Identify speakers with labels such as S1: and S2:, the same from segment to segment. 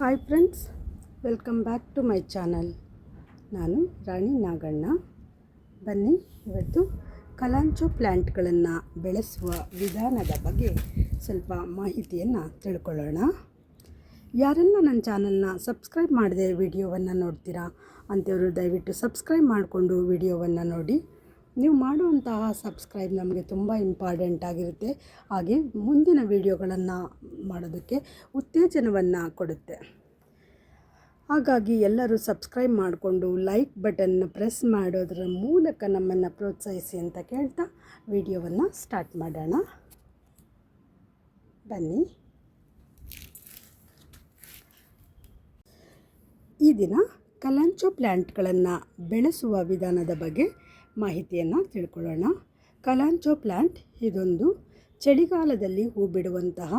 S1: Hi friends, welcome back to my channel. ನಾನು ರಾಣಿ ನಾಗಣ್ಣ. ಬನ್ನಿ, ಇವತ್ತು ಕಲಾಂಚೋ ಪ್ಲ್ಯಾಂಟ್ಗಳನ್ನು ಬೆಳೆಸುವ ವಿಧಾನದ ಬಗ್ಗೆ ಸ್ವಲ್ಪ ಮಾಹಿತಿಯನ್ನು ತಿಳ್ಕೊಳ್ಳೋಣ. ಯಾರೆಲ್ಲ ನನ್ನ ಚಾನಲ್ನ ಸಬ್ಸ್ಕ್ರೈಬ್ ಮಾಡದೆ ವಿಡಿಯೋವನ್ನು ನೋಡ್ತೀರಾ ಅಂಥವರು ದಯವಿಟ್ಟು ಸಬ್ಸ್ಕ್ರೈಬ್ ಮಾಡಿಕೊಂಡು ವಿಡಿಯೋವನ್ನು ನೋಡಿ. ನೀವು ಮಾಡುವಂತಹ ಸಬ್ಸ್ಕ್ರೈಬ್ ನಮಗೆ ತುಂಬ ಇಂಪಾರ್ಟೆಂಟ್ ಆಗಿರುತ್ತೆ. ಹಾಗೆ ಮುಂದಿನ ವಿಡಿಯೋಗಳನ್ನು ಮಾಡೋದಕ್ಕೆ ಉತ್ತೇಜನವನ್ನು ಕೊಡುತ್ತೆ. ಹಾಗಾಗಿ ಎಲ್ಲರೂ ಸಬ್ಸ್ಕ್ರೈಬ್ ಮಾಡಿಕೊಂಡು ಲೈಕ್ ಬಟನ್ನ ಪ್ರೆಸ್ ಮಾಡೋದರ ಮೂಲಕ ನಮ್ಮನ್ನು ಪ್ರೋತ್ಸಾಹಿಸಿ ಅಂತ ಕೇಳ್ತಾ ವಿಡಿಯೋವನ್ನು ಸ್ಟಾರ್ಟ್ ಮಾಡೋಣ. ಬನ್ನಿ. ಈ ದಿನ ಕಲಾಂಚೋ ಪ್ಲ್ಯಾಂಟ್ಗಳನ್ನು ಬೆಳೆಸುವ ವಿಧಾನದ ಬಗ್ಗೆ ಮಾಹಿತಿಯನ್ನು ತಿಳ್ಕೊಳ್ಳೋಣ. ಕಲಾಂಚೋ ಪ್ಲ್ಯಾಂಟ್ ಇದೊಂದು ಚಳಿಗಾಲದಲ್ಲಿ ಹೂ ಬಿಡುವಂತಹ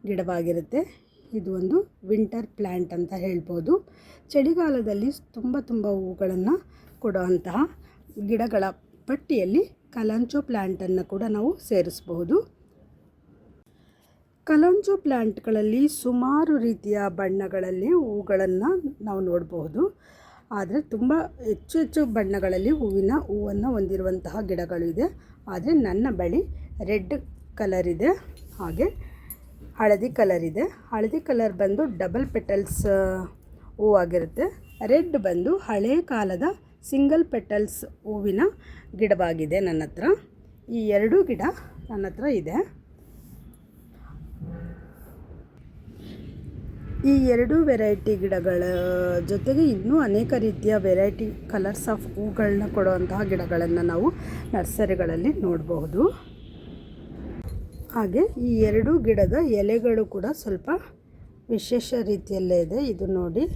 S1: ಗಿಡವಾಗಿರುತ್ತೆ. ಇದು ಒಂದು ವಿಂಟರ್ ಪ್ಲ್ಯಾಂಟ್ ಅಂತ ಹೇಳ್ಬೋದು. ಚಳಿಗಾಲದಲ್ಲಿ ತುಂಬ ಹೂಗಳನ್ನು ಕೊಡುವಂತಹ ಗಿಡಗಳ ಪಟ್ಟಿಯಲ್ಲಿ ಕಲಾಂಚೋ ಪ್ಲ್ಯಾಂಟನ್ನು ಕೂಡ ನಾವು ಸೇರಿಸಬಹುದು. ಕಲಾಂಚೋ ಪ್ಲ್ಯಾಂಟ್ಗಳಲ್ಲಿ ಸುಮಾರು ರೀತಿಯ ಬಣ್ಣಗಳಲ್ಲಿ ಹೂಗಳನ್ನು ನಾವು ನೋಡಬಹುದು. ಆದರೆ ತುಂಬ ಹೆಚ್ಚು ಬಣ್ಣಗಳಲ್ಲಿ ಹೂವನ್ನು ಹೊಂದಿರುವಂತಹ ಗಿಡಗಳು ಇದೆ. ಆದರೆ ನನ್ನ ಬಳಿ ರೆಡ್ ಕಲರ್ ಇದೆ, ಹಾಗೆ ಹಳದಿ ಕಲರ್ ಇದೆ. ಹಳದಿ ಕಲರ್ ಬಂದು ಡಬಲ್ ಪೆಟಲ್ಸ್ ಹೂವಾಗಿರುತ್ತೆ. ರೆಡ್ ಬಂದು ಹಳೆಯ ಕಾಲದ ಸಿಂಗಲ್ ಪೆಟಲ್ಸ್ ಹೂವಿನ ಗಿಡವಾಗಿದೆ ನನ್ನ ಹತ್ರ. ಈ ಎರಡೂ ಗಿಡ ನನ್ನ ಹತ್ರ ಇದೆ. ಈ ಎರಡೂ ವೆರೈಟಿ ಗಿಡಗಳ ಜೊತೆಗೆ ಇನ್ನೂ ಅನೇಕ ರೀತಿಯ ವೆರೈಟಿ ಕಲರ್ಸ್ ಆಫ್ ಹೂಗಳನ್ನ ಕೊಡುವಂತಹ ಗಿಡಗಳನ್ನು ನಾವು ನರ್ಸರಿಗಳಲ್ಲಿ ನೋಡಬಹುದು. ಹಾಗೆ ಈ ಎರಡೂ ಗಿಡದ ಎಲೆಗಳು ಕೂಡ ಸ್ವಲ್ಪ ವಿಶೇಷ ರೀತಿಯಲ್ಲೇ ಇದೆ. ಇದು ನೋಡಿ,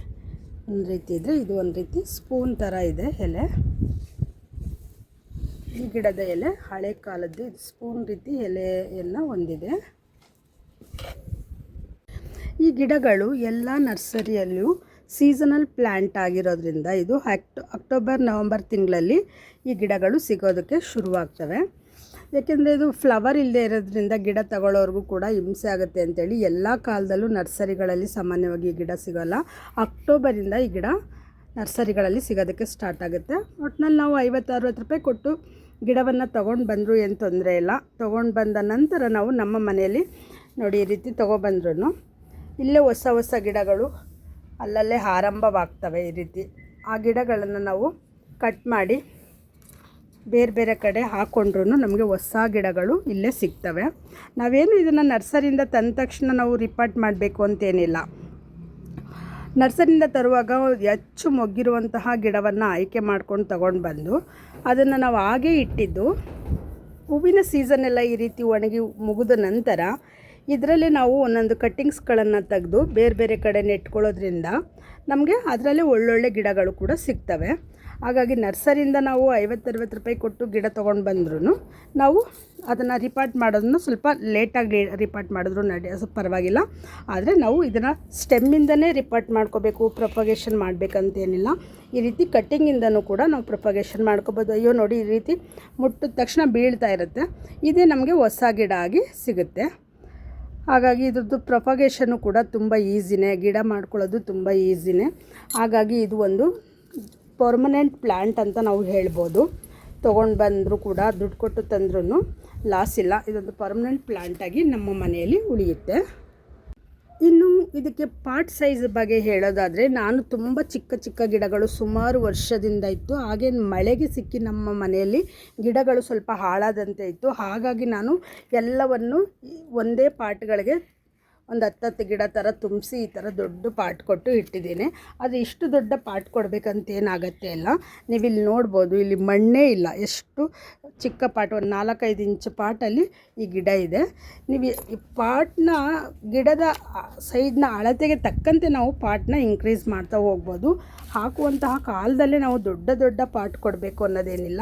S1: ಒಂದು ರೀತಿ ಇದ್ದರೆ ಇದು ಒಂದು ರೀತಿ ಸ್ಪೂನ್ ಥರ ಇದೆ ಎಲೆ. ಈ ಗಿಡದ ಎಲೆ ಹಳೆ ಕಾಲದ್ದು ಸ್ಪೂನ್ ರೀತಿ ಎಲೆಯನ್ನು ಹೊಂದಿದೆ. ಈ ಗಿಡಗಳು ಎಲ್ಲ ನರ್ಸರಿಯಲ್ಲೂ ಸೀಸನಲ್ ಪ್ಲ್ಯಾಂಟ್ ಆಗಿರೋದ್ರಿಂದ ಇದು ಅಕ್ಟೋಬರ್ ನವಂಬರ್ ತಿಂಗಳಲ್ಲಿ ಈ ಗಿಡಗಳು ಸಿಗೋದಕ್ಕೆ ಶುರುವಾಗ್ತವೆ. ಏಕೆಂದರೆ ಇದು ಫ್ಲವರ್ ಇಲ್ಲದೆ ಇರೋದ್ರಿಂದ ಗಿಡ ತಗೊಳ್ಳೋರ್ಗೂ ಕೂಡ ಹಿಂಸೆ ಆಗುತ್ತೆ ಅಂತೇಳಿ ಎಲ್ಲ ಕಾಲದಲ್ಲೂ ನರ್ಸರಿಗಳಲ್ಲಿ ಸಾಮಾನ್ಯವಾಗಿ ಈ ಗಿಡ ಸಿಗೋಲ್ಲ. ಅಕ್ಟೋಬರಿಂದ ಈ ಗಿಡ ನರ್ಸರಿಗಳಲ್ಲಿ ಸಿಗೋದಕ್ಕೆ ಸ್ಟಾರ್ಟ್ ಆಗುತ್ತೆ. ಒಟ್ಟಿನಲ್ಲಿ ನಾವು 50-60 ರೂಪಾಯಿ ಕೊಟ್ಟು ಗಿಡವನ್ನು ತೊಗೊಂಡು ಬಂದರೂ ಏನು ತೊಂದರೆ ಇಲ್ಲ. ತೊಗೊಂಡು ಬಂದ ನಂತರ ನಾವು ನಮ್ಮ ಮನೆಯಲ್ಲಿ ನೋಡಿ ಈ ರೀತಿ ತೊಗೊಬಂದ್ರೂ ಇಲ್ಲೇ ಹೊಸ ಗಿಡಗಳು ಅಲ್ಲಲ್ಲೇ ಆರಂಭವಾಗ್ತವೆ. ಈ ರೀತಿ ಆ ಗಿಡಗಳನ್ನು ನಾವು ಕಟ್ ಮಾಡಿ ಬೇರೆ ಕಡೆ ಹಾಕ್ಕೊಂಡ್ರೂ ನಮಗೆ ಹೊಸ ಗಿಡಗಳು ಇಲ್ಲೇ ಸಿಗ್ತವೆ. ನಾವೇನು ಇದನ್ನು ನರ್ಸರಿಯಿಂದ ತಂದ ತಕ್ಷಣ ನಾವು ರಿಪಾರ್ಟ್ ಮಾಡಬೇಕು ಅಂತೇನಿಲ್ಲ. ನರ್ಸರಿಯಿಂದ ತರುವಾಗ ಹೆಚ್ಚು ಮೊಗ್ಗಿರುವಂತಹ ಗಿಡವನ್ನು ಆಯ್ಕೆ ಮಾಡ್ಕೊಂಡು ತಗೊಂಡು ಬಂದು ಅದನ್ನು ನಾವು ಹಾಗೇ ಇಟ್ಟಿದ್ದು ಹೂವಿನ ಸೀಸನ್ನೆಲ್ಲ ಈ ರೀತಿ ಒಣಗಿ ಮುಗಿದ ನಂತರ ಇದರಲ್ಲಿ ನಾವು ಒಂದೊಂದು ಕಟ್ಟಿಂಗ್ಸ್ಗಳನ್ನು ತೆಗೆದು ಬೇರೆ ಕಡೆ ನೆಟ್ಕೊಳ್ಳೋದ್ರಿಂದ ನಮಗೆ ಅದರಲ್ಲೇ ಒಳ್ಳೊಳ್ಳೆ ಗಿಡಗಳು ಕೂಡ ಸಿಗ್ತವೆ. ಹಾಗಾಗಿ ನರ್ಸರಿಯಿಂದ ನಾವು 50-60 ರೂಪಾಯಿ ಕೊಟ್ಟು ಗಿಡ ತೊಗೊಂಡು ಬಂದ್ರೂ ನಾವು ಅದನ್ನು ರಿಪಾರ್ಟ್ ಮಾಡೋದನ್ನು ಸ್ವಲ್ಪ ಲೇಟಾಗಿ ರಿಪಾರ್ಟ್ ಮಾಡಿದ್ರು ಪರವಾಗಿಲ್ಲ. ಆದರೆ ನಾವು ಇದನ್ನು ಸ್ಟೆಮ್ಮಿಂದನೇ ರಿಪಾರ್ಟ್ ಮಾಡ್ಕೋಬೇಕು, ಪ್ರೊಪಗೇಷನ್ ಮಾಡಬೇಕಂತೇನಿಲ್ಲ. ಈ ರೀತಿ ಕಟ್ಟಿಂಗಿಂದನೂ ಕೂಡ ನಾವು ಪ್ರೊಪಗೇಷನ್ ಮಾಡ್ಕೋಬೋದು. ಅಯ್ಯೋ ನೋಡಿ, ಈ ರೀತಿ ಮುಟ್ಟಿದ ತಕ್ಷಣ ಬೀಳ್ತಾ ಇರುತ್ತೆ. ಇದೇ ನಮಗೆ ಹೊಸ ಗಿಡ ಆಗಿ ಸಿಗುತ್ತೆ. ಹಾಗಾಗಿ ಇದ್ರದ್ದು ಪ್ರೊಪಗೇಷನ್ನು ಕೂಡ ತುಂಬ ಈಸಿನೇ, ಗಿಡ ಮಾಡ್ಕೊಳ್ಳೋದು ತುಂಬ ಈಸಿನೇ. ಹಾಗಾಗಿ ಇದು ಒಂದು ಪರ್ಮನೆಂಟ್ ಪ್ಲ್ಯಾಂಟ್ ಅಂತ ನಾವು ಹೇಳ್ಬೋದು. ತೊಗೊಂಡು ಬಂದರೂ ಕೂಡ ದುಡ್ಡು ಕೊಟ್ಟು ತಂದ್ರೂ ಲಾಸ್ ಇಲ್ಲ. ಇದೊಂದು ಪರ್ಮನೆಂಟ್ ಪ್ಲ್ಯಾಂಟಾಗಿ ನಮ್ಮ ಮನೆಯಲ್ಲಿ ಉಳಿಯುತ್ತೆ. ಇನ್ನು ಇದಕ್ಕೆ ಪಾಟ್ ಸೈಜ್ ಬಗ್ಗೆ ಹೇಳೋದಾದರೆ, ನಾನು ತುಂಬ ಚಿಕ್ಕ ಗಿಡಗಳು ಸುಮಾರು ವರ್ಷದಿಂದ ಇತ್ತು. ಹಾಗೆ ಮಳೆಗೆ ಸಿಕ್ಕಿ ನಮ್ಮ ಮನೆಯಲ್ಲಿ ಗಿಡಗಳು ಸ್ವಲ್ಪ ಹಾಳಾದಂತೆ ಇತ್ತು. ಹಾಗಾಗಿ ನಾನು ಎಲ್ಲವನ್ನು ಒಂದೇ ಪಾಟ್ಗಳಿಗೆ ಒಂದು 10 ಗಿಡ ಥರ ತುಂಬಿಸಿ ಈ ಥರ ದೊಡ್ಡ ಪಾಟ್ ಕೊಟ್ಟು ಇಟ್ಟಿದ್ದೀನಿ. ಆದರೆ ಇಷ್ಟು ದೊಡ್ಡ ಪಾಟ್ ಕೊಡಬೇಕಂತೇನಾಗತ್ತೆ ಇಲ್ಲ. ನೀವಿಲ್ಲಿ ನೋಡ್ಬೋದು, ಇಲ್ಲಿ ಮಣ್ಣೇ ಇಲ್ಲ. ಎಷ್ಟು ಚಿಕ್ಕ ಪಾಟ್, ಒಂದು 4-5 ಇಂಚ್ ಪಾಟಲ್ಲಿ ಈ ಗಿಡ ಇದೆ. ನೀವು ಈ ಪಾಟ್ನ ಗಿಡದ ಸೈಜ್ನ ಅಳತೆಗೆ ತಕ್ಕಂತೆ ನಾವು ಪಾಟ್ನ ಇನ್ಕ್ರೀಸ್ ಮಾಡ್ತಾ ಹೋಗ್ಬೋದು. ಹಾಕುವಂತಹ ಕಾಲದಲ್ಲೇ ನಾವು ದೊಡ್ಡ ಪಾಟ್ ಕೊಡಬೇಕು ಅನ್ನೋದೇನಿಲ್ಲ.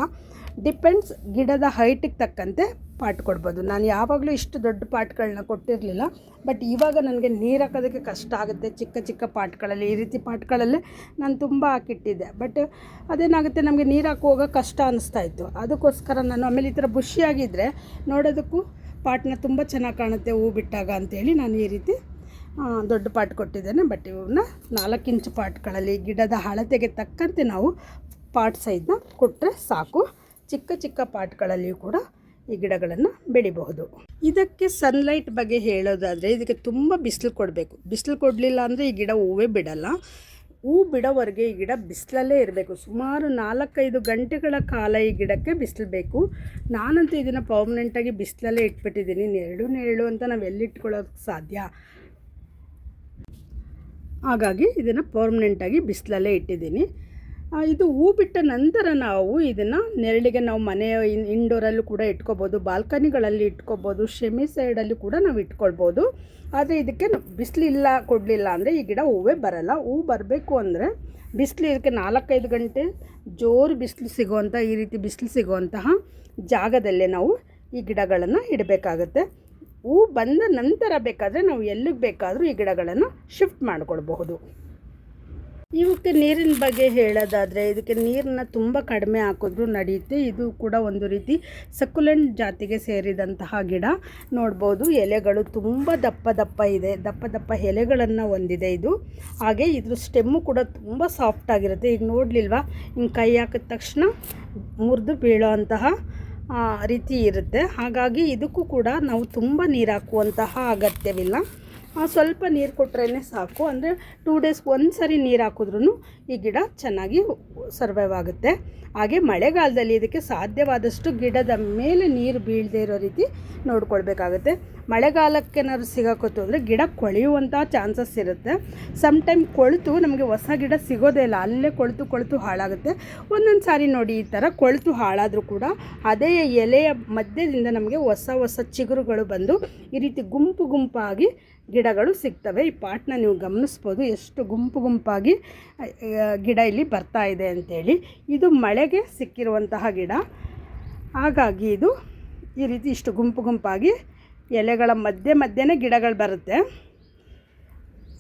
S1: ಡಿಪೆಂಡ್ಸ್, ಗಿಡದ ಹೈಟಿಗೆ ತಕ್ಕಂತೆ ಪಾಟ್ ಕೊಡ್ಬೋದು. ನಾನು ಯಾವಾಗಲೂ ಇಷ್ಟು ದೊಡ್ಡ ಪಾಟ್ಗಳನ್ನ ಕೊಟ್ಟಿರಲಿಲ್ಲ. ಬಟ್ ಇವಾಗ ನನಗೆ ನೀರು ಹಾಕೋದಕ್ಕೆ ಕಷ್ಟ ಆಗುತ್ತೆ. ಚಿಕ್ಕ ಪಾಟ್ಗಳಲ್ಲಿ, ಈ ರೀತಿ ಪಾಟ್ಗಳಲ್ಲೇ ನಾನು ತುಂಬ ಹಾಕಿಟ್ಟಿದ್ದೆ. ಬಟ್ ಅದೇನಾಗುತ್ತೆ, ನಮಗೆ ನೀರು ಹಾಕುವಾಗ ಕಷ್ಟ ಅನ್ನಿಸ್ತಾಯಿತ್ತು. ಅದಕ್ಕೋಸ್ಕರ ನಾನು ಆಮೇಲೆ ಈ ಥರ ಬುಷಿಯಾಗಿದ್ದರೆ ನೋಡೋದಕ್ಕೂ ಪಾಟ್ನ ತುಂಬ ಚೆನ್ನಾಗಿ ಕಾಣುತ್ತೆ ಹೂ ಬಿಟ್ಟಾಗ ಅಂಥೇಳಿ ನಾನು ಈ ರೀತಿ ದೊಡ್ಡ ಪಾಟ್ ಕೊಟ್ಟಿದ್ದೇನೆ. ಬಟ್ ಇವನ್ನ 4 ಇಂಚು ಪಾಟ್ಗಳಲ್ಲಿ ಗಿಡದ ಅಳತೆಗೆ ತಕ್ಕಂತೆ ನಾವು ಪಾಟ್ ಸೈಜ್ನ ಕೊಟ್ಟರೆ ಸಾಕು. ಚಿಕ್ಕ ಚಿಕ್ಕ ಪಾಟ್ಗಳಲ್ಲಿಯೂ ಕೂಡ ಈ ಗಿಡಗಳನ್ನು ಬೆಳಿಬಹುದು. ಇದಕ್ಕೆ ಸನ್ಲೈಟ್ ಬಗ್ಗೆ ಹೇಳೋದಾದರೆ ಇದಕ್ಕೆ ತುಂಬ ಬಿಸಿಲು ಕೊಡಬೇಕು. ಬಿಸಿಲು ಕೊಡಲಿಲ್ಲ ಅಂದರೆ ಈ ಗಿಡ ಹೂವೇ ಬಿಡಲ್ಲ. ಹೂ ಬಿಡೋವರೆಗೆ ಈ ಗಿಡ ಬಿಸಿಲಲ್ಲೇ ಇರಬೇಕು. ಸುಮಾರು 4-5 ಗಂಟೆಗಳ ಕಾಲ ಈ ಗಿಡಕ್ಕೆ ಬಿಸಿಲು ಬೇಕು. ನಾನಂತೂ ಇದನ್ನು ಪರ್ಮನೆಂಟಾಗಿ ಬಿಸಿಲಲ್ಲೇ ಇಟ್ಬಿಟ್ಟಿದ್ದೀನಿ. ನೆರಳು ಅಂತ ನಾವು ಎಲ್ಲಿಟ್ಕೊಳ್ಳೋದಕ್ಕೆ ಸಾಧ್ಯ? ಹಾಗಾಗಿ ಇದನ್ನು ಪರ್ಮನೆಂಟಾಗಿ ಬಿಸಿಲಲ್ಲೇ ಇಟ್ಟಿದ್ದೀನಿ. ಇದು ಹೂ ಬಿಟ್ಟ ನಂತರ ನಾವು ಇದನ್ನು ನೆರಳಿಗೆ ನಾವು ಮನೆಯ ಇಂಡೋರಲ್ಲೂ ಕೂಡ ಇಟ್ಕೋಬೋದು, ಬಾಲ್ಕನಿಗಳಲ್ಲಿ ಇಟ್ಕೋಬೋದು, ಶೆಮಿ ಸೈಡಲ್ಲಿ ಕೂಡ ನಾವು ಇಟ್ಕೊಳ್ಬೋದು. ಆದರೆ ಇದಕ್ಕೆ ಬಿಸಿಲಿಲ್ಲ ಕೊಡಲಿಲ್ಲ ಅಂದರೆ ಈ ಗಿಡ ಹೂವೇ ಬರಲ್ಲ. ಹೂ ಬರಬೇಕು ಅಂದರೆ ಬಿಸಿಲು ಇದಕ್ಕೆ 4-5 ಗಂಟೆ ಜೋರು ಬಿಸಿಲು ಸಿಗುವಂಥ, ಈ ರೀತಿ ಬಿಸಿಲು ಸಿಗುವಂತಹ ಜಾಗದಲ್ಲೇ ನಾವು ಈ ಗಿಡಗಳನ್ನು ಇಡಬೇಕಾಗತ್ತೆ. ಹೂ ಬಂದ ನಂತರ ಬೇಕಾದರೆ ನಾವು ಎಲ್ಲಿಗೆ ಬೇಕಾದರೂ ಈ ಗಿಡಗಳನ್ನು ಶಿಫ್ಟ್ ಮಾಡಿಕೊಳ್ಬಹುದು. ಇವಕ್ಕೆ ನೀರಿನ ಬಗ್ಗೆ ಹೇಳೋದಾದರೆ ಇದಕ್ಕೆ ನೀರನ್ನ ತುಂಬ ಕಡಿಮೆ ಹಾಕಿದ್ರೂ ನಡೆಯುತ್ತೆ. ಇದು ಕೂಡ ಒಂದು ರೀತಿ ಸಕ್ಯುಲೆಂಟ್ ಜಾತಿಗೆ ಸೇರಿದಂತಹ ಗಿಡ. ನೋಡ್ಬೋದು, ಎಲೆಗಳು ತುಂಬ ದಪ್ಪ ದಪ್ಪ ಇದೆ, ದಪ್ಪ ದಪ್ಪ ಎಲೆಗಳನ್ನು ಹೊಂದಿದೆ ಇದು. ಹಾಗೆ ಇದ್ರ ಸ್ಟೆಮ್ಮು ಕೂಡ ತುಂಬ ಸಾಫ್ಟ್ ಆಗಿರುತ್ತೆ. ಈಗ ನೋಡಲಿಲ್ವಾ, ಹಿಂಗೆ ಕೈ ಹಾಕಿದ ತಕ್ಷಣ ಮುರಿದು ಬೀಳೋ ಅಂತಹ ರೀತಿ ಇರುತ್ತೆ. ಹಾಗಾಗಿ ಇದಕ್ಕೂ ಕೂಡ ನಾವು ತುಂಬ ನೀರು ಹಾಕುವಂತಹ ಅಗತ್ಯವಿಲ್ಲ. ಸ್ವಲ್ಪ ನೀರು ಕೊಟ್ರೇ ಸಾಕು. ಅಂದರೆ 2 ಡೇಸ್ಗೆ ಒಂದು ಸರಿ ನೀರು ಹಾಕಿದ್ರೂ ಈ ಗಿಡ ಚೆನ್ನಾಗಿ ಸರ್ವೈವ್ ಆಗುತ್ತೆ. ಹಾಗೆ ಮಳೆಗಾಲದಲ್ಲಿ ಇದಕ್ಕೆ ಸಾಧ್ಯವಾದಷ್ಟು ಗಿಡದ ಮೇಲೆ ನೀರು ಬೀಳದೇ ಇರೋ ರೀತಿ ನೋಡ್ಕೊಳ್ಬೇಕಾಗುತ್ತೆ. ಮಳೆಗಾಲಕ್ಕೆ ಏನಾದ್ರು ಸಿಗಾಕೋತು ಅಂದರೆ ಗಿಡ ಕೊಳೆಯುವಂಥ ಚಾನ್ಸಸ್ ಇರುತ್ತೆ. ಸಮ್ಟೈಮ್ ಕೊಳೆತು ನಮಗೆ ಹೊಸ ಗಿಡ ಸಿಗೋದೇ ಇಲ್ಲ, ಅಲ್ಲೇ ಕೊಳೆತು ಹಾಳಾಗುತ್ತೆ. ಒಂದೊಂದು ಸಾರಿ ನೋಡಿ ಈ ಥರ ಕೊಳೆತು ಹಾಳಾದರೂ ಕೂಡ ಅದೇ ಎಲೆಯ ಮಧ್ಯದಿಂದ ನಮಗೆ ಹೊಸ ಚಿಗುರುಗಳು ಬಂದು ಈ ರೀತಿ ಗುಂಪಾಗಿ ಗಿಡಗಳು ಸಿಗ್ತವೆ. ಈ ಪಾಟ್ನ ನೀವು ಗಮನಿಸ್ಬೋದು, ಎಷ್ಟು ಗುಂಪಾಗಿ ಗಿಡ ಇಲ್ಲಿ ಬರ್ತಾ ಇದೆ ಅಂಥೇಳಿ. ಇದು ಮಳೆಗೆ ಸಿಕ್ಕಿರುವಂತಹ ಗಿಡ. ಹಾಗಾಗಿ ಇದು ಈ ರೀತಿ ಇಷ್ಟು ಗುಂಪಾಗಿ ಎಲೆಗಳ ಮಧ್ಯೆನೇ ಗಿಡಗಳು ಬರುತ್ತೆ.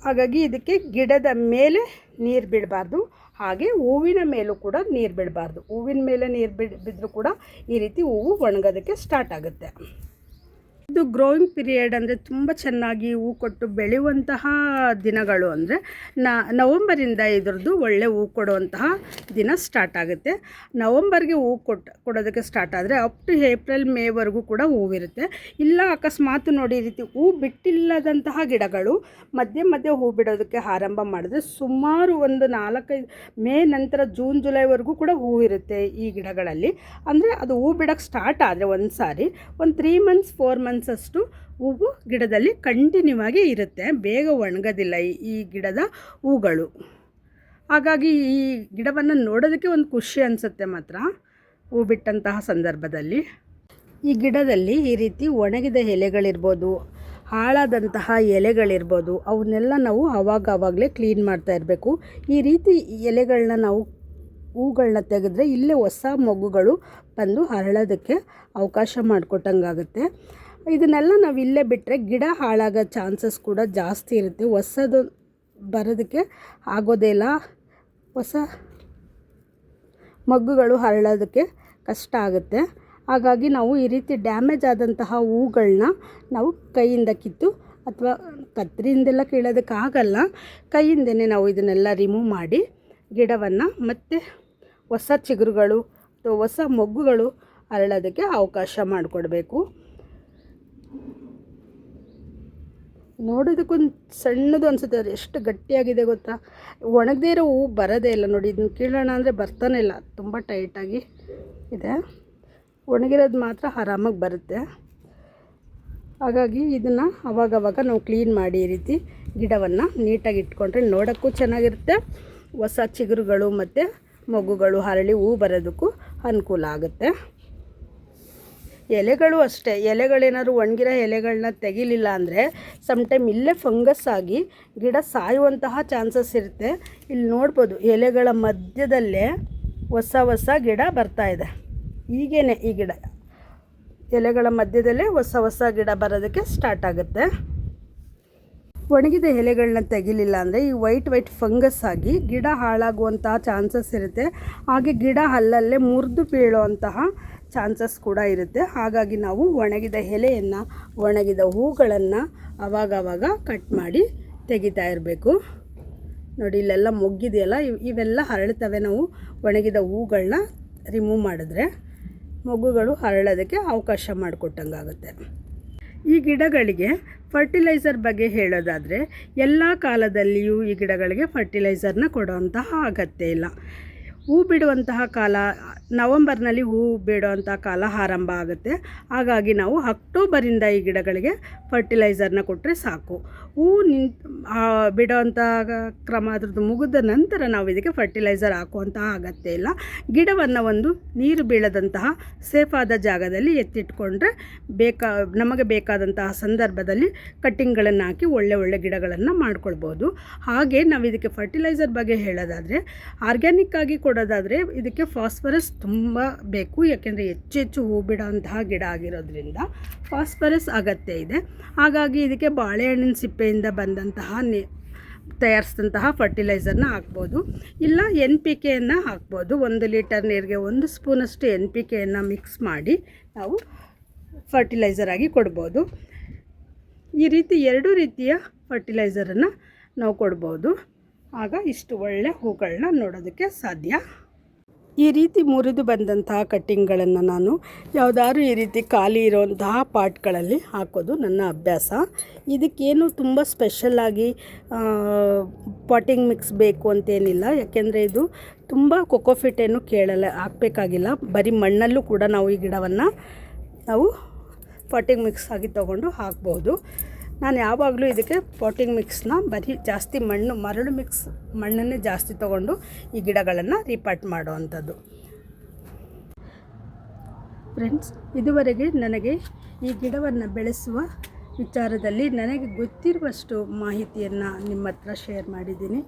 S1: ಹಾಗಾಗಿ ಇದಕ್ಕೆ ಗಿಡದ ಮೇಲೆ ನೀರು ಬಿಡಬಾರ್ದು, ಹಾಗೆ ಹೂವಿನ ಮೇಲೂ ಕೂಡ ನೀರು ಬಿಡಬಾರ್ದು. ಹೂವಿನ ಮೇಲೆ ನೀರು ಬಿದ್ದರೂ ಕೂಡ ಈ ರೀತಿ ಹೂವು ಒಣಗೋದಕ್ಕೆ ಸ್ಟಾರ್ಟ್ ಆಗುತ್ತೆ. ಇದು ಗ್ರೋಯಿಂಗ್ ಪೀರಿಯಡ್ ಅಂದರೆ ತುಂಬ ಚೆನ್ನಾಗಿ ಹೂ ಕೊಟ್ಟು ಬೆಳೆಯುವಂತಹ ದಿನಗಳು ಅಂದರೆ ನವಂಬರಿಂದ ಇದರದ್ದು ಒಳ್ಳೆ ಹೂ ಕೊಡುವಂತಹ ದಿನ ಸ್ಟಾರ್ಟ್ ಆಗುತ್ತೆ. ನವಂಬರ್ಗೆ ಹೂ ಕೊಡೋದಕ್ಕೆ ಸ್ಟಾರ್ಟ್ ಆದರೆ ಅಪ್ ಟು ಏಪ್ರಿಲ್ ಮೇವರೆಗೂ ಕೂಡ ಹೂವಿರುತ್ತೆ. ಇಲ್ಲ ಅಕಸ್ಮಾತ್ ನೋಡಿ ಈ ರೀತಿ ಹೂ ಬಿಟ್ಟಿಲ್ಲದಂತಹ ಗಿಡಗಳು ಮಧ್ಯೆ ಹೂ ಬಿಡೋದಕ್ಕೆ ಆರಂಭ ಮಾಡಿದ್ರೆ ಸುಮಾರು ಒಂದು 4-5 ಮೇ ನಂತರ ಜೂನ್ ಜುಲೈವರೆಗೂ ಕೂಡ ಹೂ ಇರುತ್ತೆ ಈ ಗಿಡಗಳಲ್ಲಿ. ಅಂದರೆ ಅದು ಹೂ ಬಿಡೋಕ್ಕೆ ಸ್ಟಾರ್ಟ್ ಆದರೆ ಒಂದು ಸಾರಿ 3 ಮಂತ್ಸ್ 4 ಮಂತ್ಸ್ ಅಷ್ಟು ಹೂವು ಗಿಡದಲ್ಲಿ ಕಂಟಿನ್ಯೂ ಆಗಿ ಇರುತ್ತೆ. ಬೇಗ ಒಣಗೋದಿಲ್ಲ ಈ ಗಿಡದ ಹೂಗಳು. ಹಾಗಾಗಿ ಈ ಗಿಡವನ್ನು ನೋಡೋದಕ್ಕೆ ಒಂದು ಖುಷಿ ಅನಿಸುತ್ತೆ ಮಾತ್ರ ಹೂ ಬಿಟ್ಟಂತಹ ಸಂದರ್ಭದಲ್ಲಿ. ಈ ಗಿಡದಲ್ಲಿ ಈ ರೀತಿ ಒಣಗಿದ ಎಲೆಗಳಿರ್ಬೋದು, ಹಾಳಾದಂತಹ ಎಲೆಗಳಿರ್ಬೋದು, ಅವನ್ನೆಲ್ಲ ನಾವು ಆವಾಗಲೇ ಕ್ಲೀನ್ ಮಾಡ್ತಾ ಇರಬೇಕು. ಈ ರೀತಿ ಎಲೆಗಳನ್ನ ನಾವು ಹೂಗಳನ್ನ ತೆಗೆದ್ರೆ ಇಲ್ಲೇ ಹೊಸ ಮೊಗ್ಗುಗಳು ಬಂದು ಹರಳೋದಕ್ಕೆ ಅವಕಾಶ ಮಾಡಿಕೊಟ್ಟಂಗಾಗುತ್ತೆ. ಇದನ್ನೆಲ್ಲ ನಾವು ಇಲ್ಲೇ ಬಿಟ್ಟರೆ ಗಿಡ ಹಾಳಾಗೋ ಚಾನ್ಸಸ್ ಕೂಡ ಜಾಸ್ತಿ ಇರುತ್ತೆ. ಹೊಸದು ಬರೋದಕ್ಕೆ ಆಗೋದೇ ಇಲ್ಲ, ಹೊಸ ಮೊಗ್ಗುಗಳು ಹರಳೋದಕ್ಕೆ ಕಷ್ಟ ಆಗುತ್ತೆ. ಹಾಗಾಗಿ ನಾವು ಈ ರೀತಿ ಡ್ಯಾಮೇಜ್ ಆದಂತಹ ಹೂಗಳನ್ನ ನಾವು ಕೈಯಿಂದ ಕಿತ್ತು ಅಥವಾ ಕತ್ತರಿಯಿಂದೆಲ್ಲ ಕೀಳೋದಕ್ಕಾಗಲ್ಲ, ಕೈಯಿಂದನೇ ನಾವು ಇದನ್ನೆಲ್ಲ ರಿಮೂವ್ ಮಾಡಿ ಗಿಡವನ್ನು ಮತ್ತೆ ಹೊಸ ಚಿಗುರುಗಳು ಅಥವಾ ಹೊಸ ಮೊಗ್ಗುಗಳು ಹರಳೋದಕ್ಕೆ ಅವಕಾಶ ಮಾಡಿಕೊಡ್ಬೇಕು. ನೋಡೋದಕ್ಕೊಂದು ಸಣ್ಣದು ಅನಿಸುತ್ತೆ, ಅದು ಎಷ್ಟು ಗಟ್ಟಿಯಾಗಿದೆ ಗೊತ್ತಾ. ಒಣಗದೇ ಇರೋ ಹೂವು ಬರೋದೇ ಇಲ್ಲ ನೋಡಿ. ಇದನ್ನು ಕೀಳೋಣ ಅಂದರೆ ಬರ್ತಾನೆ ಇಲ್ಲ, ತುಂಬ ಟೈಟಾಗಿ ಇದೆ. ಒಣಗಿರೋದು ಮಾತ್ರ ಆರಾಮಾಗಿ ಬರುತ್ತೆ. ಹಾಗಾಗಿ ಇದನ್ನು ಅವಾಗವಾಗ ನಾವು ಕ್ಲೀನ್ ಮಾಡಿ ಈ ರೀತಿ ಗಿಡವನ್ನು ನೀಟಾಗಿ ಇಟ್ಕೊಂಡ್ರೆ ನೋಡೋಕ್ಕೂ ಚೆನ್ನಾಗಿರುತ್ತೆ. ಹೊಸ ಚಿಗುರುಗಳು ಮತ್ತು ಮೊಗ್ಗುಗಳು ಹರಳಿ ಹೂ ಬರೋದಕ್ಕೂ ಅನುಕೂಲ ಆಗುತ್ತೆ. ಎಲೆಗಳು ಅಷ್ಟೇ, ಎಲೆಗಳೇನಾದ್ರು ಒಣಗಿರೋ ಎಲೆಗಳನ್ನ ತೆಗಿಲಿಲ್ಲ ಅಂದರೆ ಸಮ್ಟೈಮ್ ಇಲ್ಲೇ ಫಂಗಸ್ ಆಗಿ ಗಿಡ ಸಾಯುವಂತಹ ಚಾನ್ಸಸ್ ಇರುತ್ತೆ. ಇಲ್ಲಿ ನೋಡ್ಬೋದು, ಎಲೆಗಳ ಮಧ್ಯದಲ್ಲೇ ಹೊಸ ಗಿಡ ಬರ್ತಾ ಇದೆ. ಈಗೇನೆ ಈ ಗಿಡ ಎಲೆಗಳ ಮಧ್ಯದಲ್ಲೇ ಹೊಸ ಗಿಡ ಬರೋದಕ್ಕೆ ಸ್ಟಾರ್ಟ್ ಆಗುತ್ತೆ. ಒಣಗಿದ ಎಲೆಗಳನ್ನ ತೆಗಿಲಿಲ್ಲ ಅಂದರೆ ಈ ವೈಟ್ ಫಂಗಸ್ ಆಗಿ ಗಿಡ ಹಾಳಾಗುವಂತಹ ಚಾನ್ಸಸ್ ಇರುತ್ತೆ. ಹಾಗೆ ಗಿಡ ಅಲ್ಲಲ್ಲೇ ಮುರಿದು ಬೀಳುವಂತಹ ಚಾನ್ಸಸ್ ಕೂಡ ಇರುತ್ತೆ. ಹಾಗಾಗಿ ನಾವು ಒಣಗಿದ ಎಲೆಯನ್ನು, ಒಣಗಿದ ಹೂಗಳನ್ನು ಆವಾಗವಾಗ ಕಟ್ ಮಾಡಿ ತೆಗಿತಾ ಇರಬೇಕು. ನೋಡಿ ಇಲ್ಲೆಲ್ಲ ಮೊಗ್ಗಿದೆಯಲ್ಲ, ಇವೆಲ್ಲ ಹರಳ್ತವೆ. ನಾವು ಒಣಗಿದ ಹೂಗಳನ್ನ ರಿಮೂವ್ ಮಾಡಿದ್ರೆ ಮೊಗ್ಗುಗಳು ಹರಳೋದಕ್ಕೆ ಅವಕಾಶ ಮಾಡಿಕೊಟ್ಟಂಗಾಗುತ್ತೆ. ಈ ಗಿಡಗಳಿಗೆ ಫರ್ಟಿಲೈಸರ್ ಬಗ್ಗೆ ಹೇಳೋದಾದರೆ, ಎಲ್ಲ ಕಾಲದಲ್ಲಿಯೂ ಈ ಗಿಡಗಳಿಗೆ ಫರ್ಟಿಲೈಸರ್ನ ಕೊಡುವಂತಹ ಅಗತ್ಯ ಇಲ್ಲ. ಹೂ ಬಿಡುವಂತಹ ಕಾಲ ನವಂಬರ್ನಲ್ಲಿ ಹೂ ಬಿಡುವಂಥ ಕಾಲ ಆರಂಭ ಆಗುತ್ತೆ. ಹಾಗಾಗಿ ನಾವು ಅಕ್ಟೋಬರಿಂದ ಈ ಗಿಡಗಳಿಗೆ ಫರ್ಟಿಲೈಸರ್ನ ಕೊಟ್ಟರೆ ಸಾಕು. ಹೂ ಬಿಡುವಂಥ ಕ್ರಮ ಅದ್ರದ್ದು ಮುಗಿದ ನಂತರ ನಾವು ಇದಕ್ಕೆ ಫರ್ಟಿಲೈಸರ್ ಹಾಕುವಂತಹ ಅಗತ್ಯ ಇಲ್ಲ. ಗಿಡವನ್ನು ಒಂದು ನೀರು ಬೀಳದಂತಹ ಸೇಫಾದ ಜಾಗದಲ್ಲಿ ಎತ್ತಿಟ್ಕೊಂಡ್ರೆ ನಮಗೆ ಬೇಕಾದಂತಹ ಸಂದರ್ಭದಲ್ಲಿ ಕಟ್ಟಿಂಗ್ಗಳನ್ನು ಹಾಕಿ ಒಳ್ಳೆ ಗಿಡಗಳನ್ನು ಮಾಡ್ಕೊಳ್ಬೋದು. ಹಾಗೆ ನಾವು ಇದಕ್ಕೆ ಫರ್ಟಿಲೈಸರ್ ಬಗ್ಗೆ ಹೇಳೋದಾದರೆ, ಆರ್ಗ್ಯಾನಿಕ್ ಆಗಿ ಕೊಡೋದಾದರೆ ಇದಕ್ಕೆ ಫಾಸ್ಫರಸ್ ತುಂಬ ಬೇಕು. ಯಾಕೆಂದರೆ ಹೆಚ್ಚು ಹೂ ಬಿಡೋಂತಹ ಗಿಡ ಆಗಿರೋದ್ರಿಂದ ಫಾಸ್ಫರಸ್ ಅಗತ್ಯ ಇದೆ. ಹಾಗಾಗಿ ಇದಕ್ಕೆ ಬಾಳೆಹಣ್ಣಿನ ಸಿಪ್ಪೆಯಿಂದ ಬಂದಂತಹ ತಯಾರಿಸಿದಂತಹ ಫರ್ಟಿಲೈಸರ್ನ ಹಾಕ್ಬೋದು. ಇಲ್ಲ NPKಯನ್ನು ಹಾಕ್ಬೋದು. 1 ಲೀಟರ್ ನೀರಿಗೆ 1 ಸ್ಪೂನಷ್ಟು NPKಯನ್ನು ಮಿಕ್ಸ್ ಮಾಡಿ ನಾವು ಫರ್ಟಿಲೈಸರ್ ಆಗಿ ಕೊಡ್ಬೋದು. ಈ ರೀತಿ 2 ರೀತಿಯ ಫರ್ಟಿಲೈಸರನ್ನು ನಾವು ಕೊಡ್ಬೋದು. ಆಗ ಇಷ್ಟು ಒಳ್ಳೆ ಹೂಗಳನ್ನ ನೋಡೋದಕ್ಕೆ ಸಾಧ್ಯ. ಈ ರೀತಿ ಮುರಿದು ಬಂದಂತಹ ಕಟ್ಟಿಂಗ್ಗಳನ್ನು ನಾನು ಯಾವುದಾದ್ರೂ ಈ ರೀತಿ ಖಾಲಿ ಇರುವಂತಹ ಪಾಟ್ಗಳಲ್ಲಿ ಹಾಕೋದು ನನ್ನ ಅಭ್ಯಾಸ. ಇದಕ್ಕೇನು ತುಂಬ ಸ್ಪೆಷಲ್ಲಾಗಿ ಪಾಟಿಂಗ್ ಮಿಕ್ಸ್ ಬೇಕು ಅಂತೇನಿಲ್ಲ. ಯಾಕೆಂದರೆ ಇದು ತುಂಬ ಕೊಕೊಫಿಟ್ ಏನು ಹಾಕಬೇಕಾಗಿಲ್ಲ. ಬರೀ ಮಣ್ಣಲ್ಲೂ ಕೂಡ ನಾವು ಈ ಗಿಡವನ್ನು ನಾವು ಪಾಟಿಂಗ್ ಮಿಕ್ಸ್ ಆಗಿ ತೊಗೊಂಡು ಹಾಕ್ಬೋದು. ನಾನು ಯಾವಾಗಲೂ ಇದಕ್ಕೆ ಪಾಟಿಂಗ್ ಮಿಕ್ಸ್ನ ಬರೀ ಜಾಸ್ತಿ ಮರಳು ಮಿಕ್ಸ್ ಮಣ್ಣನ್ನೇ ಜಾಸ್ತಿ ತೊಗೊಂಡು ಈ ಗಿಡಗಳನ್ನು ರೀಪಾಟ್ ಮಾಡೋವಂಥದ್ದು. ಫ್ರೆಂಡ್ಸ್, ಇದುವರೆಗೆ ನನಗೆ ಈ ಗಿಡವನ್ನು ಬೆಳೆಸುವ ವಿಚಾರದಲ್ಲಿ ನನಗೆ ಗೊತ್ತಿರುವಷ್ಟು ಮಾಹಿತಿಯನ್ನು ನಿಮ್ಮ ಹತ್ರ ಶೇರ್ ಮಾಡಿದ್ದೀನಿ.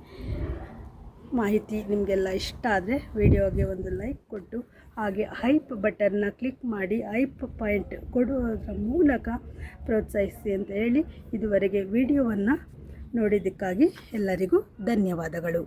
S1: ಮಾಹಿತಿ ನಿಮಗೆಲ್ಲ ಇಷ್ಟ ಆದರೆ ವಿಡಿಯೋಗೆ ಒಂದು ಲೈಕ್ ಕೊಟ್ಟು ಹಾಗೆ ಹೈಪ್ ಬಟನ್ನ ಕ್ಲಿಕ್ ಮಾಡಿ ಹೈಪ್ ಪಾಯಿಂಟ್ ಕೊಡುವುದರ ಮೂಲಕ ಪ್ರೋತ್ಸಾಹಿಸಿ ಅಂತ ಹೇಳಿ, ಇದುವರೆಗೆ ವಿಡಿಯೋವನ್ನು ನೋಡಿದ್ದಕ್ಕಾಗಿ ಎಲ್ಲರಿಗೂ ಧನ್ಯವಾದಗಳು.